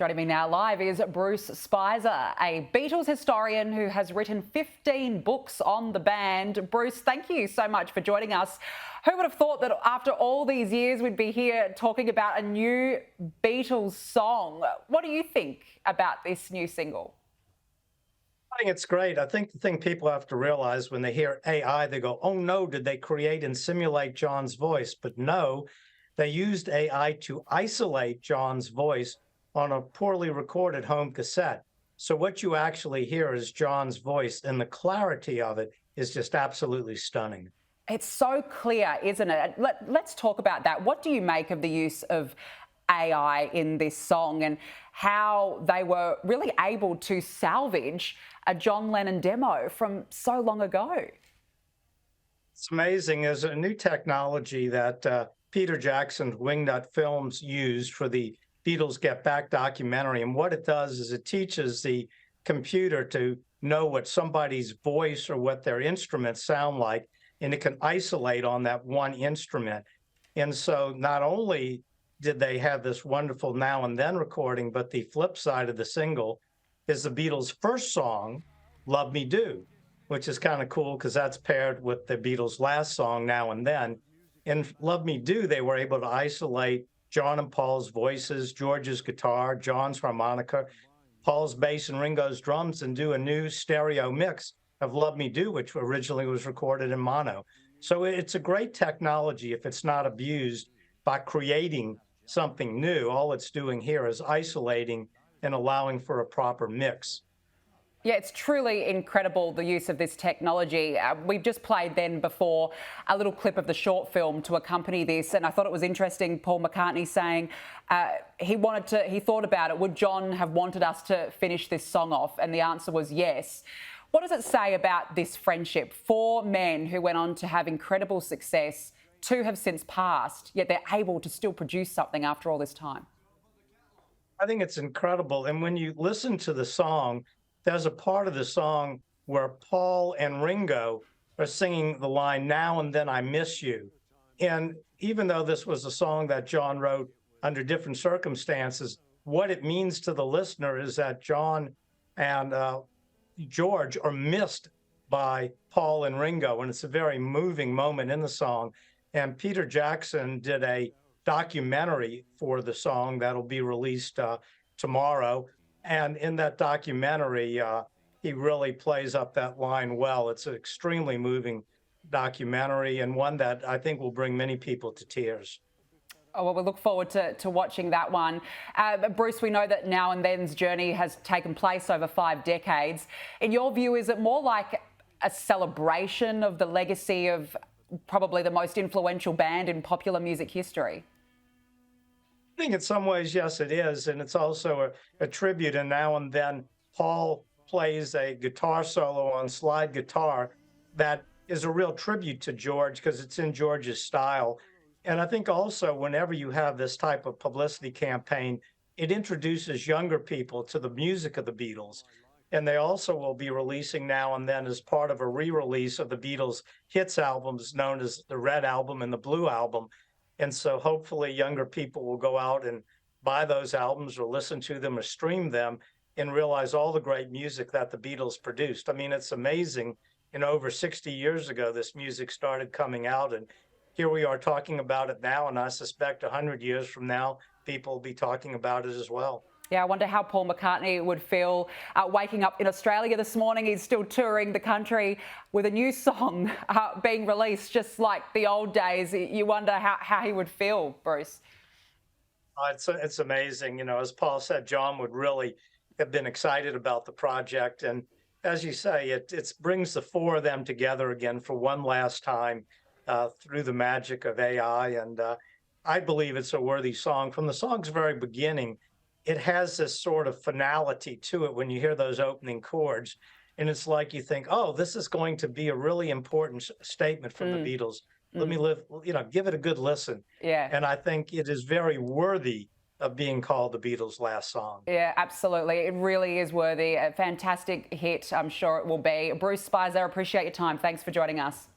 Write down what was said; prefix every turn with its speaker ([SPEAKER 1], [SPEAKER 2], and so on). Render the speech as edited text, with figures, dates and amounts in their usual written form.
[SPEAKER 1] Joining me now live is Bruce Spizer, a Beatles historian who has written 15 books on the band. Bruce, thank you so much for joining us. Who would have thought that after all these years we'd be here talking about a new Beatles song? What do you think about this new single?
[SPEAKER 2] I think it's great. I think the thing people have to realize when they hear AI, they go, oh no, did they create and simulate John's voice? But no, they used AI to isolate John's voice on a poorly recorded home cassette. So what you actually hear is John's voice, and the clarity of it is just absolutely stunning.
[SPEAKER 1] It's so clear, isn't it? Let's talk about that. What do you make of the use of AI in this song and how they were really able to salvage a John Lennon demo from so long ago?
[SPEAKER 2] It's amazing. There's a new technology that Peter Jackson's Wingnut Films used for the Beatles Get Back documentary. And what it does is it teaches the computer to know what somebody's voice or what their instruments sound like, and it can isolate on that one instrument. And so not only did they have this wonderful Now and Then recording, but the flip side of the single is the Beatles' first song, Love Me Do, which is kind of cool because that's paired with the Beatles' last song, Now and Then. In Love Me Do, they were able to isolate John and Paul's voices, George's guitar, John's harmonica, Paul's bass, and Ringo's drums, and do a new stereo mix of Love Me Do, which originally was recorded in mono. So it's a great technology if it's not abused by creating something new. All it's doing here is isolating and allowing for a proper mix.
[SPEAKER 1] Yeah, it's truly incredible, the use of this technology. We've just played then before a little clip of the short film to accompany this, and I thought it was interesting, Paul McCartney saying he thought about it, would John have wanted us to finish this song off? And the answer was yes. What does it say about this friendship? Four men who went on to have incredible success, two have since passed, yet they're able to still produce something after all this time.
[SPEAKER 2] I think it's incredible. And when you listen to the song, there's a part of the song where Paul and Ringo are singing the line, Now and Then I Miss You. And even though this was a song that John wrote under different circumstances, what it means to the listener is that John and George are missed by Paul and Ringo. And it's a very moving moment in the song. And Peter Jackson did a documentary for the song that'll be released tomorrow. And in that documentary, he really plays up that line well. It's an extremely moving documentary and one that I think will bring many people to tears.
[SPEAKER 1] Oh, well, we look forward to watching that one. Bruce, we know that Now and Then's journey has taken place over 5 decades. In your view, is it more like a celebration of the legacy of probably the most influential band in popular music history?
[SPEAKER 2] I think in some ways, yes, it is. And it's also a tribute. And Now and Then, Paul plays a guitar solo on slide guitar that is a real tribute to George because it's in George's style. And I think also whenever you have this type of publicity campaign, it introduces younger people to the music of the Beatles. And they also will be releasing Now and Then as part of a re-release of the Beatles' hits albums known as the Red Album and the Blue Album. And so hopefully younger people will go out and buy those albums or listen to them or stream them and realize all the great music that the Beatles produced. I mean, it's amazing. Over 60 years ago, this music started coming out, and here we are talking about it now. And I suspect 100 years from now, people will be talking about it as well.
[SPEAKER 1] Yeah, I wonder how Paul McCartney would feel waking up in Australia this morning. He's still touring the country with a new song being released, just like the old days. You wonder how he would feel, Bruce.
[SPEAKER 2] It's amazing. As Paul said, John would really have been excited about the project. And as you say, it brings the four of them together again for one last time through the magic of AI. And I believe it's a worthy song. From the song's very beginning, it has this sort of finality to it when you hear those opening chords. And it's like you think, oh, this is going to be a really important statement from the Beatles. Let me give it a good listen.
[SPEAKER 1] Yeah.
[SPEAKER 2] And I think it is very worthy of being called the Beatles' last song.
[SPEAKER 1] Yeah, absolutely. It really is worthy. A fantastic hit, I'm sure it will be. Bruce Spizer, appreciate your time. Thanks for joining us.